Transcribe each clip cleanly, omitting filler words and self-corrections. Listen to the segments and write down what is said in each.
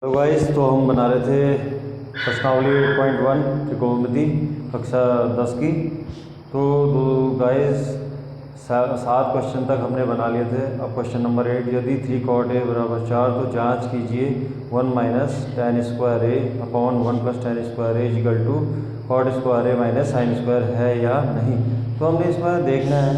तो गाइस तो हम बना रहे थे प्रश्नावली 8.1 त्रिकोणमिति कक्षा 10 की। तो गाइस 7 क्वेश्चन तक हमने बना लिए थे। अब क्वेश्चन नंबर 8, यदि 3 cot a बराबर 4 तो जांच कीजिए 1 minus tan square A upon 1 plus tan square A equal to cot square A minus sine square है या नहीं। तो हमने इसमें देखना है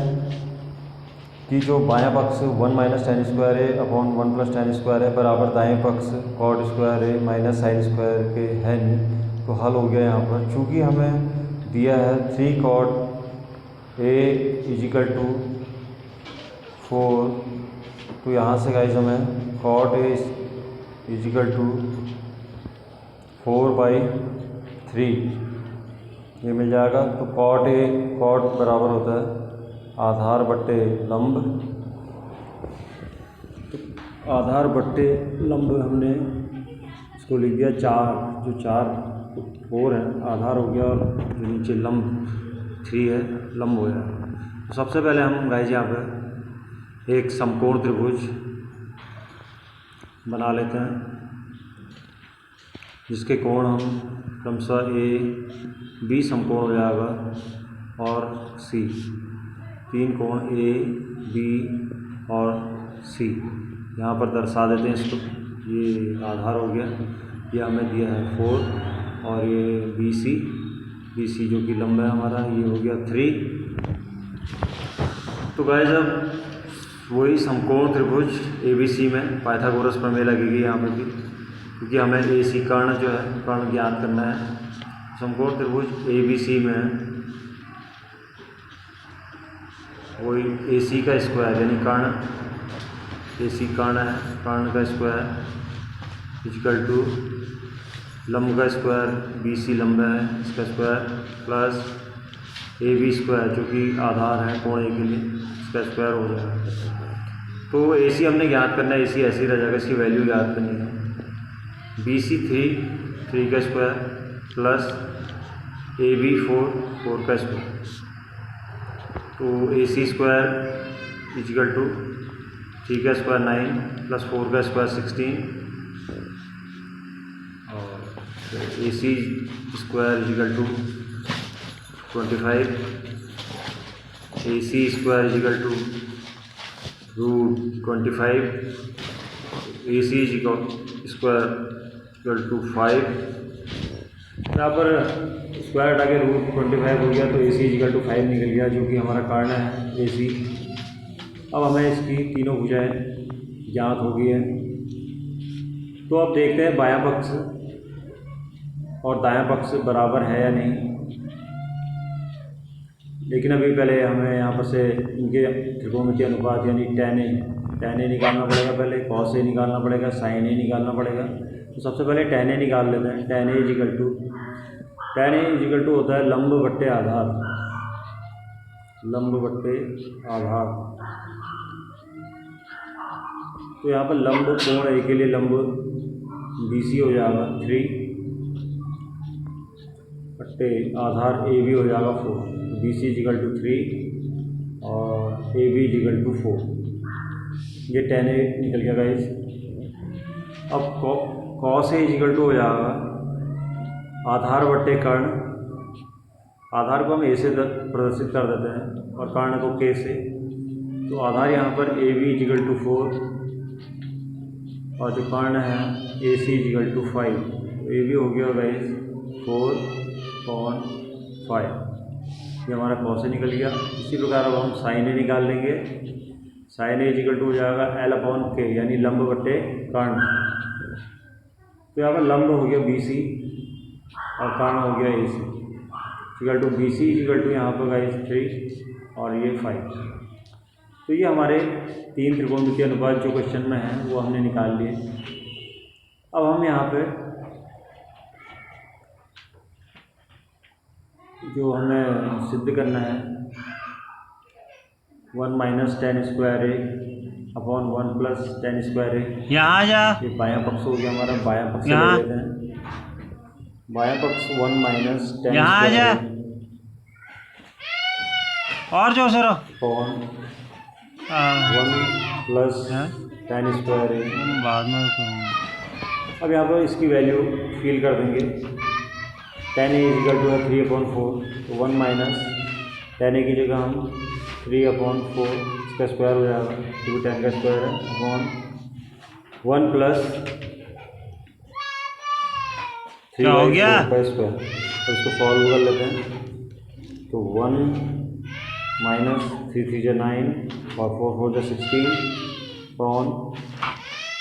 कि जो बायां पक्ष 1 minus tan square A upon 1 plus tan square है बराबर दाएं पक्ष cot square A minus sine square के है नहीं। तो हल हो गया यहाँ पर, चूँकि हमें दिया है 3 cot a इजिकल टू 4, तो यहाँ से गाइस हमें cot a इजिकल टू 4/3 ये मिल जाएगा। तो cot बराबर होता है आधार बट्टे लंब। तो आधार बट्टे लंब हमने इसको लिख दिया 4, जो 4 है आधार हो गया, और जो नीचे लंब 3 है लंब हो गया। तो सबसे पहले हम गाइस यहाँ पे एक समकोण त्रिभुज बना लेते हैं, जिसके कोण हम क्रमशः ए बी समकोण हो जाएगा और सी, 3 कोण ए बी और सी यहाँ पर दर्शा देते हैं इसको। ये आधार हो गया, ये हमें दिया है 4, और ये बी सी जो कि लंबा है हमारा, ये हो गया 3। तो गाइस अब वही समकोण त्रिभुज ए बी सी में पाइथागोरस प्रमेय लगेगी यहाँ पर भी, क्योंकि हमें ए सी कर्ण जो है कर्ण ज्ञात करना है। समकोण त्रिभुज ए बी सी में वही ए सी का स्क्वायर यानी कर्ण, ए सी कर्ण है, कर्ण का स्क्वायर इजिकल टू लंब का स्क्वायर, बी सी लंबा है इसका square, plus A B square जो कि आधार है कोण ए के लिए, इसका स्क्वायर हो जाएगा। तो ए सी हमने ज्ञात करना है, ए सी ऐसे ही रह जाएगा, इसकी वैल्यू ज्ञात करनी है। बी सी 3 का स्क्वायर प्लस ए बी 4 का स्क्वायर। तो ए सी स्क्वायर इजिकल टू 3 का स्क्वायर 9 प्लस 4 का स्क्वायर 16, और A C square equal to 25, A C square equal to √25, A C square equal to 5। यहाँ पर स्क्वायर हटा के √25 हो गया, तो ए सी इजिकल टू 5 निकल गया, जो कि हमारा कारण है ए सी। अब हमें इसकी तीनों भुजाएं ज्ञात हो गई है। तो अब देखते हैं बायां पक्ष और दायां पक्ष बराबर है या नहीं। लेकिन अभी पहले हमें यहाँ पर से इनके त्रिकोणमितीय अनुपात यानी tan a निकालना पड़ेगा, पहले cos a निकालना पड़ेगा, sin a निकालना पड़ेगा। तो सबसे पहले tan a निकाल लेते हैं। tan a इजिकल टू होता है लंब बट्टे आधार, लंब बट्टे आधार। तो यहाँ पर लंब कोण ए के लिए लंब बी सी हो जाएगा 3 बट्टे आधार ए बी हो जाएगा 4। बी सी इजिकल टू 3 और ए बी इजिकल टू 4। ये tan a निकल गया गाइस। अब cos a इजिकल टू हो जाएगा आधार बट्टे कर्ण, आधार को हम ए से प्रदर्शित कर देते हैं और कर्ण को के से। तो आधार यहाँ पर ए बी इजिकल टू 4 और जो कर्ण है ए सी इजिकल टू 5। तो ए बी हो गया गाइस 4/5, ये हमारा cos a निकल गया। इसी प्रकार अब हम sin a निकाल लेंगे। sin a इजिकल टू हो जाएगा L/K यानी लंब बट्टे कर्ण। तो यहाँ पर लंब हो गया बी सी और कर्ण हो गया A C equal to B C equal to यहाँ पर गाइस 3 और ये 5। तो ये हमारे 3 त्रिकोणमितीय अनुपात जो क्वेश्चन में है वो हमने निकाल लिए। अब हम यहाँ पे जो हमें सिद्ध करना है 1 minus tan square A upon 1 plus tan square ए, यहाँ आ जा, ये बायां पक्ष हो गया हमारा। बायां पक्ष ले यहाँ लेते हैं। बायां पक्ष 1 माइनस tan यहाँ आ जा, स्क्वायर और जोर से रहो। अपॉन 1 प्लस tan स्क्वायर ए बाद में करूँगा। अब यहाँ पर इसकी वैल्यू फिल कर देंगे। tan a इजिकल टू है 3/4, तो 1 माइनस tan a की जगह हम 3/4 इसका स्क्वायर हो जाएगा, क्योंकि tan का स्क्वायर है, अपॉन 1 प्लस 3/4 का स्क्वायर। तो इसको सॉल्व कर लेते हैं। तो 1 माइनस 3 3 जा 9 और 4 4 जा 16 अपॉन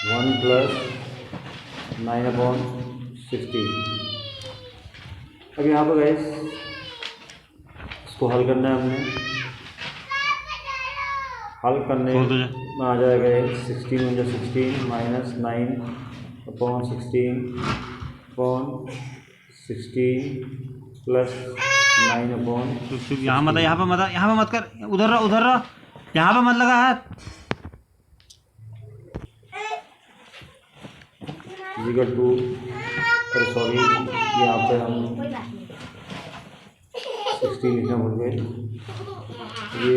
1 प्लस 9/16। अब यहाँ पर गाइस इसको हल करना है हमने। हल करने में आ जाएगा 16 1 जा 16 माइनस 9/16 अपॉन 16 प्लस 9/। यहाँ मत कर, उधर रहो, यहाँ पे मत लगा हाथ। इजिकल टू, सॉरी यहाँ पे हम 16 लिखना भूल गए। ये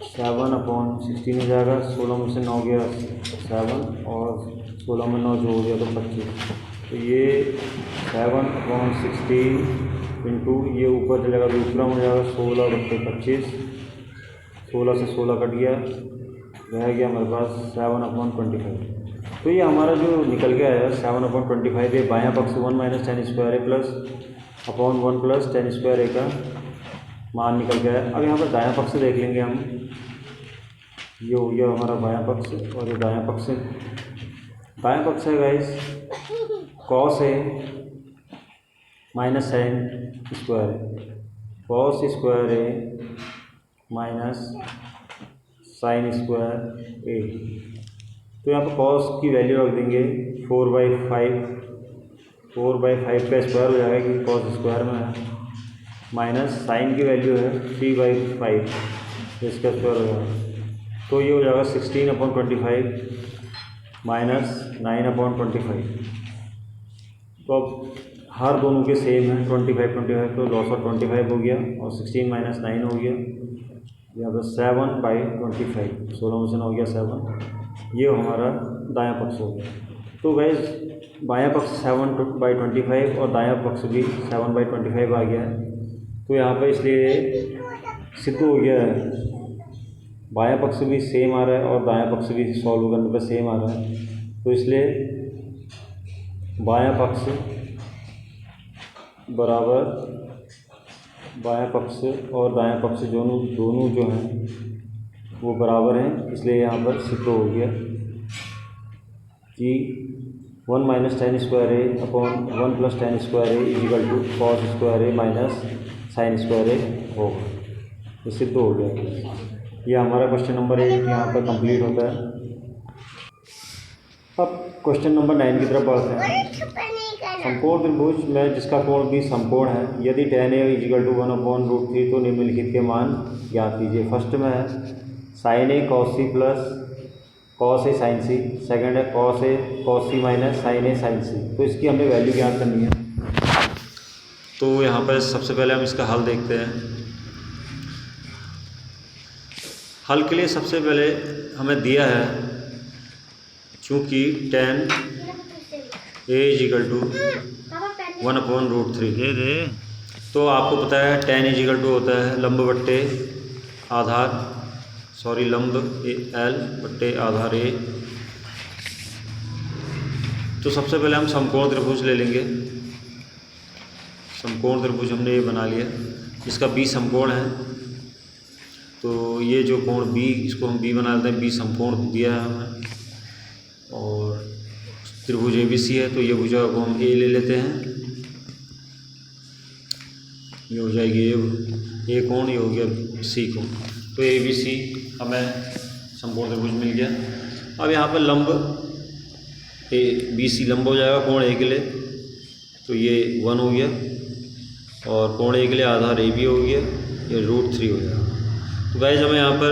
7/16 हो जाएगा। 16 में से 9 गया 7 और 16 में 9 जो हो गया तो 25। तो ये 7/16 इंटू ये ऊपर चलेगा दूसरा हो जाएगा 16/25। 16 से 16 कट गया, रह गया हमारे पास 7/25। तो ये हमारा जो निकल के आया 7/25, ये बायां पक्ष 1 minus tan square A plus upon 1 plus tan square A का मान निकल के आया। अब यहाँ पर दायां पक्ष देख लेंगे हम। ये हो गया हमारा बायां पक्ष, और ये दायां पक्ष है guys cos A minus sine square A, cos square A minus sine square ए। तो यहाँ पर कॉस की वैल्यू रख देंगे 4/5। 4/5 का स्क्वायर हो जाएगा क्योंकि कॉस स्क्वायर में है, माइनस साइन की वैल्यू है 3/5, इसका स्क्वायर हो जाएगा। तो ये हो जाएगा 16/25 माइनस 9/25। तो अब हर दोनों के सेम है 25 तो लॉस ऑफ 25 हो गया, और 16 माइनस 9 हो गया। यहाँ पर 7/25, 16 में से 9 हो गया 7। ये हमारा दायां पक्ष हो गया। तो गाइस बायां पक्ष 7/25 और दायां पक्ष भी 7/25 आ गया है। तो यहाँ पर इसलिए सिद्ध हो गया है, बायां पक्ष भी सेम आ रहा है और दायां पक्ष भी सॉल्व करने पर सेम आ रहा है। तो इसलिए बायां पक्ष बराबर बायां पक्ष और दायां पक्ष दोनों जो हैं वो बराबर हैं। इसलिए यहाँ पर सिद्ध हो गया कि 1 minus tan square A upon 1 plus tan square A equal to cos square A minus sine square A होगा। ये सिद्ध हो गया। ये हमारा क्वेश्चन नंबर 8 यहाँ पर कंप्लीट होता है। अब क्वेश्चन नंबर 9 की तरफ बढ़ते हैं। समकोण त्रिभुज में जिसका कोण भी समकोण है, यदि tan a इजिकल टू 1/√3 तो निम्नलिखित के मान ज्ञात कीजिए। फर्स्ट में है sign A cos C plus cos A sign C, second है cos A cos C minus sign A sign सी। तो इसकी हमें वैल्यू ज्ञात करनी है। तो यहाँ पर सबसे पहले हम इसका हल देखते हैं। हल के लिए सबसे पहले हमें दिया है, चूँकि tan a इजिकल टू 1/√3 तो आपको पता है tan इजिकल टू होता है लंब बट्टे आधार, सॉरी लंब l बट्टे आधार a। तो सबसे पहले हम समकोण त्रिभुज ले लेंगे। समकोण त्रिभुज हमने ये बना लिया, जिसका b समकोण है। तो ये जो कोण b, इसको हम b बना लेते हैं। b समकोण दिया है हमें, और त्रिभुज ABC है तो ये भुजा को हम a ले लेते हैं। ये हो जाएगी a कोण, ये हो गया c कोण। तो ABC हमें समकोण त्रिभुज मिल गया। अब यहाँ पर लंब BC लंब हो जाएगा कोण a के लिए, तो ये 1 हो गया, और कोण a के लिए आधार AB हो गया, ये √3 हो जाएगा। तो गाइस हमें यहाँ पर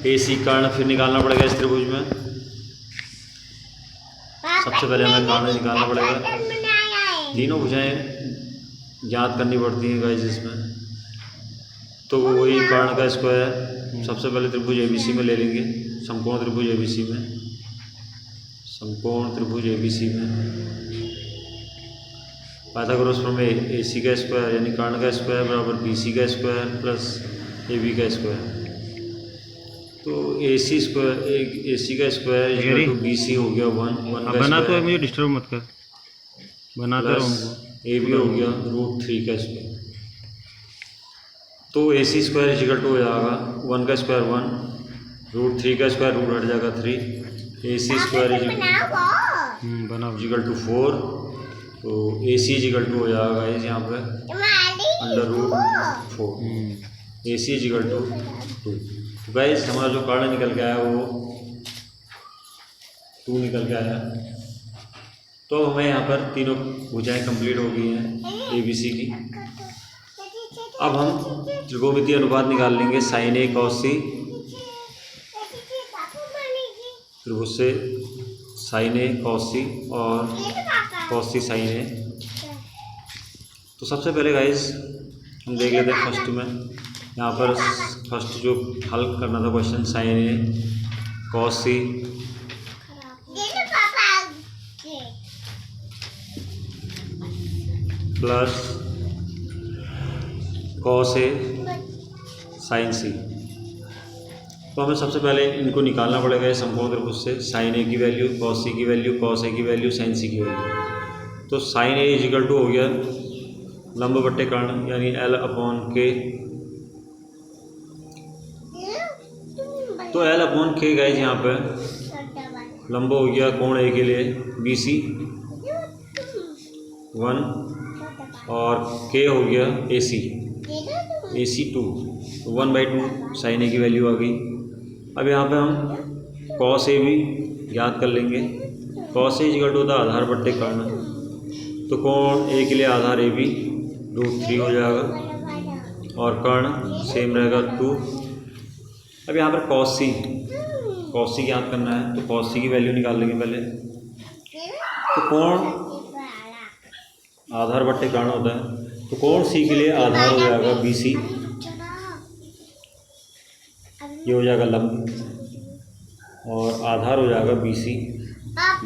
AC कर्ण फिर निकालना पड़ेगा इस त्रिभुज में। सबसे पहले हमें कर्ण निकालना पड़ेगा। तीनों भुजाएं ज्ञात करनी पड़ती हैं गाइस इसमें। तो वही कर्ण का स्क्वायर सबसे पहले त्रिभुज ABC में ले लेंगे, समकोण त्रिभुज ABC में। समकोण त्रिभुज ABC में पाइथागोरस प्रमेय AC का स्क्वायर यानी कर्ण का स्क्वायर बराबर BC का स्क्वायर प्लस AB का स्क्वायर। तो AC का स्क्वायर इक्वल टू BC हो गया 1 का बना तो स्क्वायर मुझे डिस्टर्ब मत कर, बनाते रहो हमको। AB हो गया √3 का स्क्वायर। तो AC स्क्वायर इक्वल टू हो जाएगा 1 का स्क्वायर 1 √3 का स्क्वायर रूट हट जाएगा 3 AC स्क्वायर इक्वल टू 4। तो AC इक्वल टू हो जाएगा यहाँ पे √4 AC इक्वल टू 2। तो गाइस हमारा जो कर्ण निकल के आया वो 2 निकल के आया। तो हमें यहाँ पर तीनों भुजाएं कंप्लीट हो गई हैं ABC की। अब हम त्रिकोणमितीय अनुपात निकाल लेंगे sin A cos C त्रिभुज से sin A cos C और cos C sin A। तो सबसे पहले गाइस हम देख लेते हैं फर्स्ट में, यहाँ पर फर्स्ट जो हल करना था question sin A cos C plus cos A sin C। तो हमें सबसे पहले इनको निकालना पड़ेगा समकोण त्रिभुज से sin A की वैल्यू, cos C की वैल्यू, cos A की वैल्यू, sin C की वैल्यू। तो sin A इक्वल टू हो गया लंब बट्टे कर्ण यानी L/K। तो L/K गाइस यहाँ पे लंब हो गया कोण A के लिए BC 1 और K हो गया AC 2 1/2 sin A की वैल्यू आ गई। अब यहाँ पे हम cos A भी ज्ञात कर लेंगे। cos A इक्वल टू होता है आधार बट्टे कर्ण। तो कोण A के लिए आधार AB √3 हो जाएगा और कर्ण सेम रहेगा 2। अब यहाँ पर cos C ज्ञात करना है। तो cos C की वैल्यू निकाल लेंगे पहले। तो कोण आधार बट्टे कर्ण होता है। तो कोण C के लिए आधार हो जाएगा BC, ये हो जाएगा लंब और आधार हो जाएगा BC 1।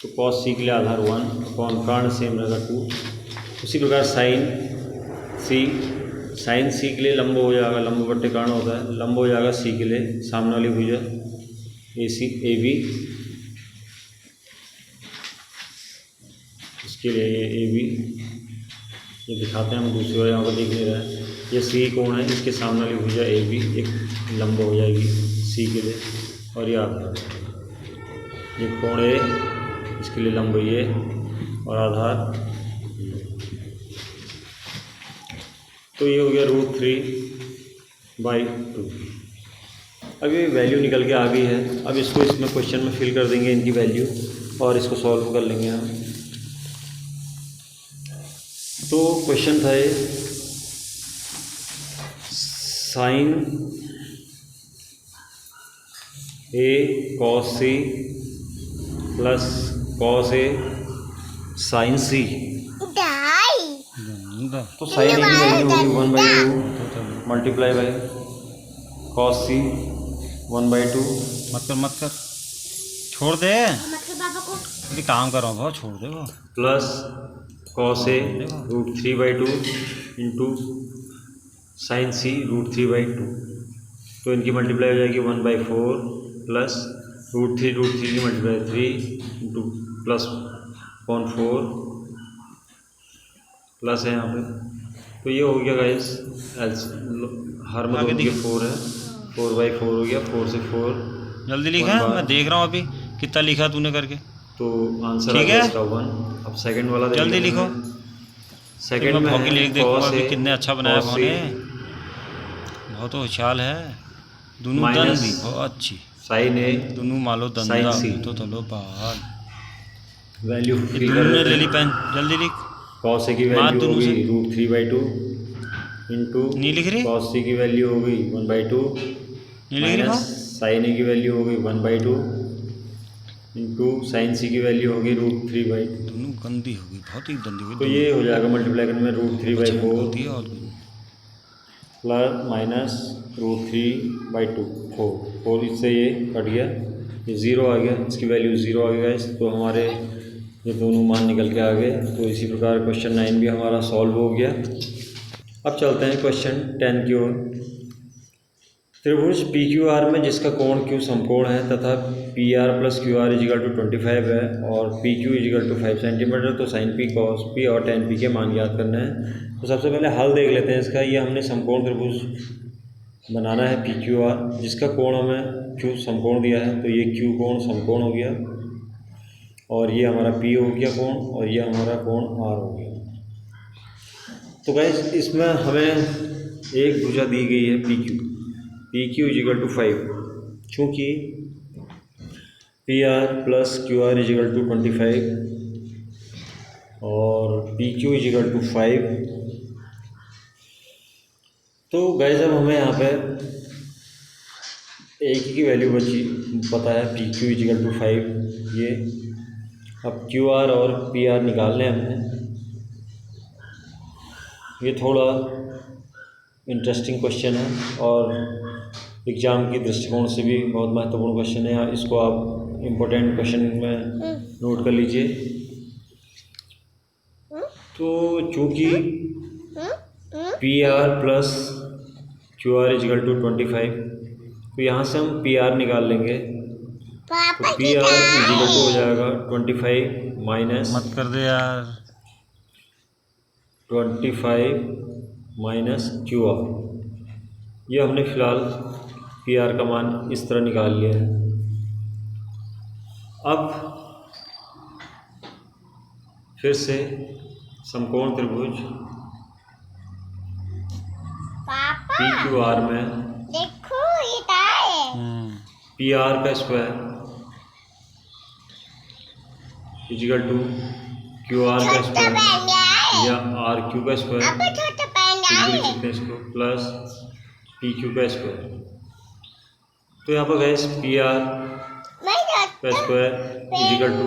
तो cos C के लिए आधार 1 अपॉन कर्ण सेम रहेगा 2। उसी प्रकार sin C के लिए लंब हो जाएगा, लंब बट्टे कर्ण होता है, लंब हो जाएगा C के लिए सामने वाली भुजा AB, इसके लिए ये AB, ये दिखाते हैं हम दूसरी बार, यहाँ पर देख नहीं रहे हैं। ये C कोण है, इसके सामने वाली भुजा AB एक लंब हो जाएगी C के लिए और ये आधार, ये कोण A इसके लिए लंब ये और आधार। तो ये हो गया √3/2। अब ये वैल्यू निकल के आ गई है। अब इसको इसमें क्वेश्चन में फिल कर देंगे इनकी वैल्यू और इसको सॉल्व कर लेंगे हम। तो क्वेश्चन था ये sin A cos C plus cos A sin C। तो sin A की वैल्यू होगी 1/2 मल्टीप्लाई बाय cos C 1/2। मत कर छोड़ दे, अभी काम कर रहा हूँ भाव, छोड़ दे वो। Plus cos A √3/2 into sin C √3/2। तो इनकी मल्टीप्लाई हो जाएगी 1/4 प्लस √3 की मल्टीप्लाई 3 इंटू प्लस 0.4 प्लस है यहाँ पे। तो ये हो गया गाइस हर में 4 है, 4/4 हो गया, 4 से 4 जल्दी लिखा है, मैं देख रहा हूँ अभी कितना लिखा तूने करके। तो आंसर आ गया इसका 1। अब सेकंड वाला जल्दी लिखो। सेकंड में है देखो अभी कितने अच्छा बनाया cos उन्होंने, बहुत होशियार है। दोनों दंदी बहुत अच्छी, sin A दोनों मालो दंदा तो तलो बाल वैल्यू ले ली पेन, जल्दी लिख। cos A की वैल्यू होगी √3/2 इंटू नहीं लिख रही, cos C की वैल्यू होगी 1/2 माइनस sin A की वैल्यू होगी 1/2 इंटू sin C की वैल्यू होगी √3/2। दोनों गंदी होगी, बहुत ही गंदी होगी। तो ये हो जाएगा मल्टीप्लाई करने में √3/4 और प्लस माइनस √3/2। 4 इससे ये कट गया, ये 0 आ गया, इसकी वैल्यू 0 आ गया। तो हमारे ये दोनों मान निकल के आ गए। तो इसी प्रकार क्वेश्चन 9 भी हमारा सॉल्व हो गया। अब चलते हैं क्वेश्चन 10 की ओर। त्रिभुज पी क्यू आर में जिसका कोण क्यू समकोण है तथा P R plus Q R equal to 25 है और P Q equal to 5 centimetre, तो साइन पी कॉस पी और टेन पी के मान याद करना है। तो सबसे पहले हल देख लेते हैं इसका। ये हमने समकोण त्रिभुज बनाना है पी क्यू आर, जिसका कोण हमें क्यू समकोण दिया है। तो ये क्यू कोण समकोण हो गया और ये हमारा पी हो गया कोण और ये हमारा कोण आर हो गया। तो गाइस इसमें हमें एक भुजा दी गई है पी क्यू इजिकल टू 5, चूँकि P R plus Q R equal to 25 और पी क्यू इजिकल टू 5। तो गाइस अब हमें यहाँ पे एक ही की वैल्यू बची पता है, पी क्यू इजिकल टू 5 ये। अब क्यू आर और पी आर निकालने हैं हमने। ये थोड़ा इंटरेस्टिंग क्वेश्चन है और एग्ज़ाम की दृष्टिकोण से भी बहुत महत्वपूर्ण क्वेश्चन है। इसको आप इम्पोर्टेंट क्वेश्चन में नोट कर लीजिए। तो चूँकि P R plus Q R equal to 25, तो यहाँ से हम पी आर निकाल लेंगे। तो पी आर इजिकल टू हो जाएगा 25 माइनस, मत कर दे यार, 25 माइनस क्यू आर। ये हमने फ़िलहाल पी आर का मान इस तरह निकाल लिया है। अब फिर से समकोण त्रिभुज पी क्यू आर में देखो ये क्या है? पी आर का square equal to Q R का स्क्वायर या आर क्यू का स्क्वायर लिख सकते हैं इसको, प्लस पी क्यू का स्क्वायर। तो यहाँ पर गैस पी आर का स्क्वायर इजिकल टू,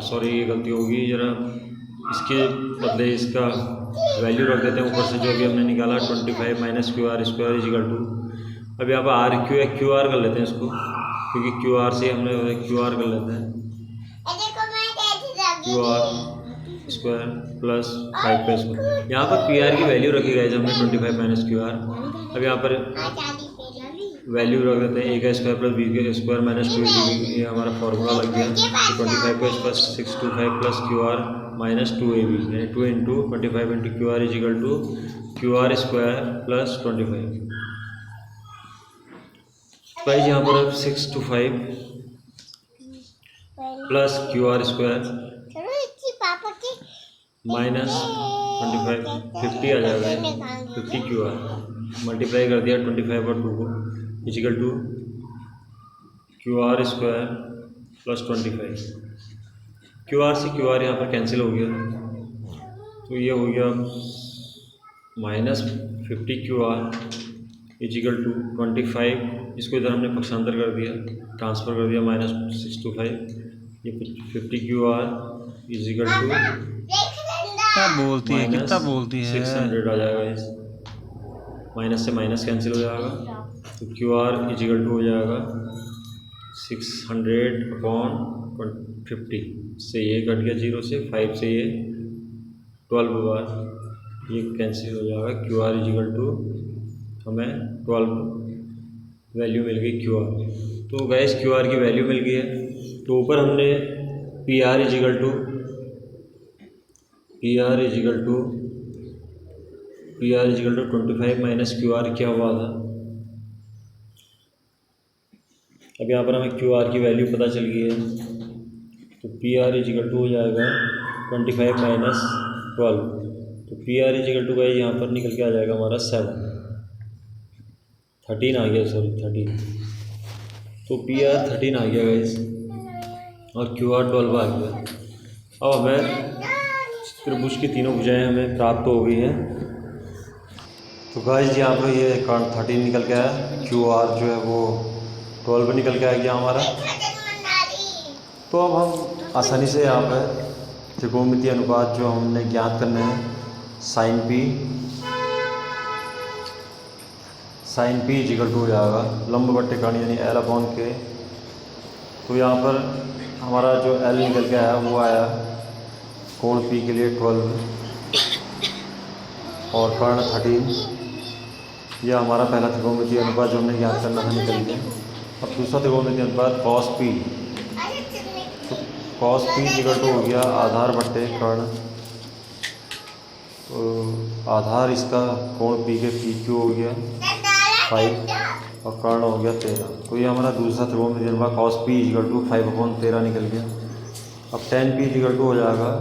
सॉरी ये गलती होगी जरा, इसके बदले इसका वैल्यू रख देते हैं ऊपर से जो भी हमने निकाला 25 minus Q R square equal to. अब यहाँ पर आर क्यू या क्यू आर कर लेते हैं इसको, क्योंकि क्यू आर से हमने क्यू आर कर लेते हैं, क्यू आर स्क्वायर प्लस 5 का स्क्वायर। यहाँ पर पी आर की वैल्यू रखी गई है हमने 25 माइनस क्यू आर। अब यहाँ पर वैल्यू रख देते हैं ए का स्क्वायर प्लस बी का स्क्वायर माइनस 2, ये हमारा फॉर्मूला लग गया। 25 का square 625 plus Q R minus 2ab, यानी 2 into 25 into Q R equal to Q R square plus 25। Guys यहाँ पर अब 625 plus Q R square minus 25 50 आ जाएगा, 50 क्यू आर मल्टीप्लाई कर दिया 25 और 2 को equal to Q R square plus 25। Q R से क्यू आर यहाँ पर कैंसिल हो गया, तो ये हो गया minus 50 Q R equal to 25। इसको इधर हमने पक्षांतर कर दिया, ट्रांसफ़र कर दिया, माइनस 625, ये 50 क्यू आर इजिकल टू क्या बोलती है, कितना बोलती है, 600 आ जाएगा। इस माइनस से माइनस कैंसिल हो जाएगा, तो क्यू आर इजिकल टू हो जाएगा 600/50 से ये कट गया 0 से, 5 से ये 12 बार ये कैंसिल हो जाएगा। क्यू आर इजिकल टू हमें 12 वैल्यू मिल गई क्यू आर। तो गैस क्यू आर की वैल्यू मिल गई है। तो ऊपर हमने P R equal to 25 minus Q R क्या हुआ था। अब यहाँ पर हमें क्यू आर की वैल्यू पता चल गई है, तो पी आर इजिकल टू हो जाएगा 25 माइनस 12, तो पी आर इजिकल टू का यहाँ पर निकल के आ जाएगा हमारा 13 आ गया, सॉरी 13। तो पी आर 13 आ गया गाइस और क्यू आर 12 आ गया। अब हमें त्रिभुज की तीनों भुजाएं हमें प्राप्त हो गई हैं। तो गाइस यहाँ पर ये 13 निकल के आया, क्यू आर जो है वो 12 निकल के आ गया हमारा। तो अब हम आसानी से यहाँ पर त्रिकोणमितीय अनुपात जो हमने ज्ञात करने हैं साइन पी इक्वल टू हो जाएगा लंब बट्टे कर्ण यानी L अपॉन के। तो यहाँ पर हमारा जो L निकल के आया वो आया कोण P के लिए 12 और कर्ण 13। यह हमारा पहला त्रिकोणमितीय अनुपात जो हमने ज्ञात करना था निकल गया। अब दूसरा त्रिकोणमितीय अनुपात cos P। तो cos P इक्वल टू हो गया आधार बट्टे कर्ण। तो आधार इसका कोण P के PQ हो गया 5 और कर्ण हो गया 13। तो ये हमारा दूसरा त्रिकोणमितीय अनुपात cos P इक्वल टू 5/13 निकल गया। अब tan P इक्वल टू हो जाएगा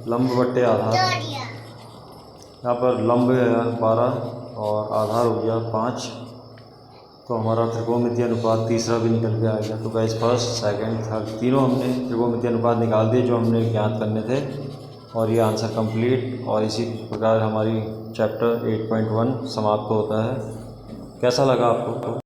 लंब बट्टे आधार। यहाँ पर लंब है 12 और आधार हो गया 5। तो हमारा त्रिकोणमितीय अनुपात तीसरा भी निकल के आ गया। तो गाइस फर्स्ट सेकंड थर्ड तीनों हमने त्रिकोणमितीय अनुपात निकाल दिए जो हमने ज्ञात करने थे। और ये आंसर कंप्लीट। और इसी प्रकार हमारी चैप्टर 8.1 समाप्त होता है। कैसा लगा आपको?